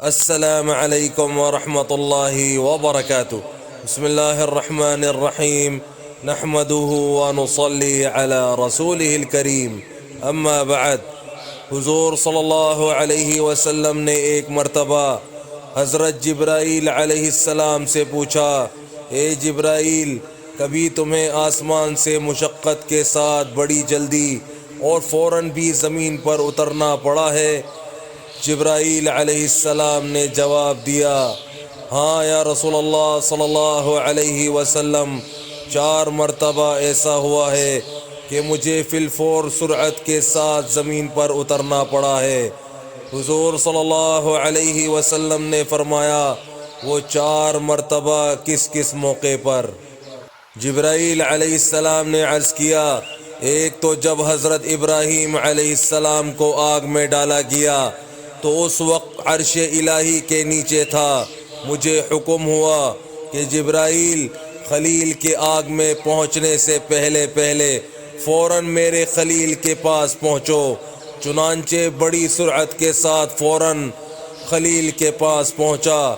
السلام علیکم ورحمۃ اللہ وبرکاتہ۔ بسم اللہ الرحمن الرحیم، نحمده ونصلی علی رسولہ الکریم، اما بعد۔ حضور صلی اللہ علیہ وسلم نے ایک مرتبہ حضرت جبرائیل علیہ السلام سے پوچھا، اے جبرائیل، کبھی تمہیں آسمان سے مشقت کے ساتھ بڑی جلدی اور فوراً بھی زمین پر اترنا پڑا ہے؟ جبرائیل علیہ السلام نے جواب دیا، ہاں یا رسول اللہ صلی اللہ علیہ وسلم، 4 مرتبہ ایسا ہوا ہے کہ مجھے فی الفور سرعت کے ساتھ زمین پر اترنا پڑا ہے۔ حضور صلی اللہ علیہ وسلم نے فرمایا، وہ 4 مرتبہ کس کس موقع پر؟ جبرائیل علیہ السلام نے عرض کیا، ایک تو جب حضرت ابراہیم علیہ السلام کو آگ میں ڈالا گیا تو اس وقت عرش الہی کے نیچے تھا، مجھے حکم ہوا کہ جبرائیل، خلیل کے آگ میں پہنچنے سے پہلے فوراً میرے خلیل کے پاس پہنچو۔ چنانچہ بڑی سرعت کے ساتھ فوراً خلیل کے پاس پہنچا۔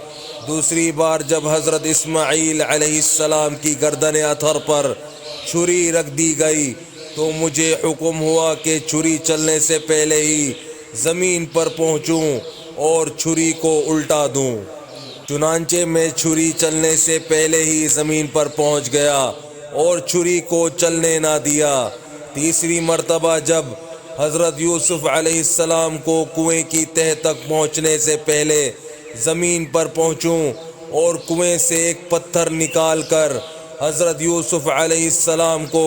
دوسری بار جب حضرت اسماعیل علیہ السلام کی گردن اطہر پر چھری رکھ دی گئی تو مجھے حکم ہوا کہ چھری چلنے سے پہلے ہی زمین پر پہنچوں اور چھری کو الٹا دوں۔ چنانچہ میں چھری چلنے سے پہلے ہی زمین پر پہنچ گیا اور چھری کو چلنے نہ دیا۔ تیسری مرتبہ جب حضرت یوسف علیہ السلام کو کنویں کی تہہ تک پہنچنے سے پہلے زمین پر پہنچوں اور کنویں سے ایک پتھر نکال کر حضرت یوسف علیہ السلام کو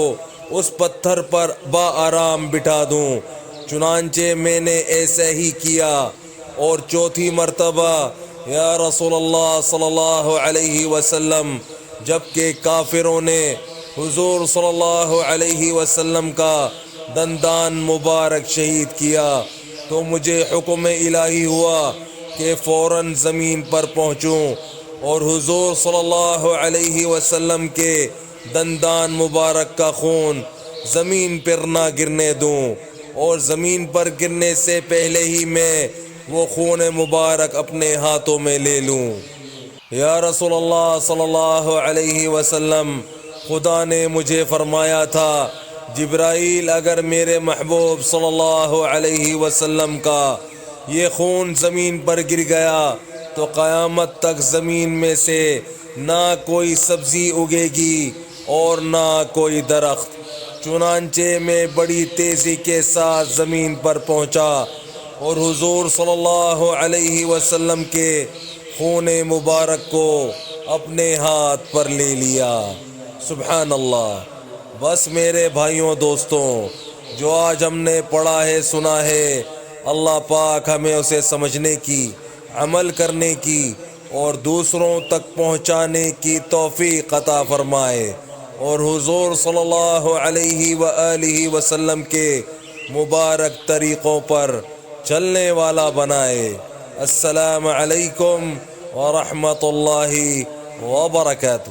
اس پتھر پر بآرام بٹھا دوں، چنانچہ میں نے ایسا ہی کیا۔ اور چوتھی مرتبہ یا رسول اللہ صلی اللہ علیہ وسلم، جبکہ کافروں نے حضور صلی اللہ علیہ وسلم کا دندان مبارک شہید کیا تو مجھے حکم الہی ہوا کہ فوراً زمین پر پہنچوں اور حضور صلی اللہ علیہ وسلم کے دندان مبارک کا خون زمین پر نہ گرنے دوں، اور زمین پر گرنے سے پہلے ہی میں وہ خون مبارک اپنے ہاتھوں میں لے لوں۔ یا رسول اللہ صلی اللہ علیہ وسلم، خدا نے مجھے فرمایا تھا، جبرائیل، اگر میرے محبوب صلی اللہ علیہ وسلم کا یہ خون زمین پر گر گیا تو قیامت تک زمین میں سے نہ کوئی سبزی اگے گی اور نہ کوئی درخت۔ چنانچہ میں بڑی تیزی کے ساتھ زمین پر پہنچا اور حضور صلی اللہ علیہ وسلم کے خون مبارک کو اپنے ہاتھ پر لے لیا۔ سبحان اللہ۔ بس میرے بھائیوں دوستوں، جو آج ہم نے پڑھا ہے سنا ہے، اللہ پاک ہمیں اسے سمجھنے کی، عمل کرنے کی اور دوسروں تک پہنچانے کی توفیق عطا فرمائے، اور حضور صلی اللہ علیہ وآلہ وسلم کے مبارک طریقوں پر چلنے والا بنائے۔ السلام علیکم ورحمۃ اللہ وبرکاتہ۔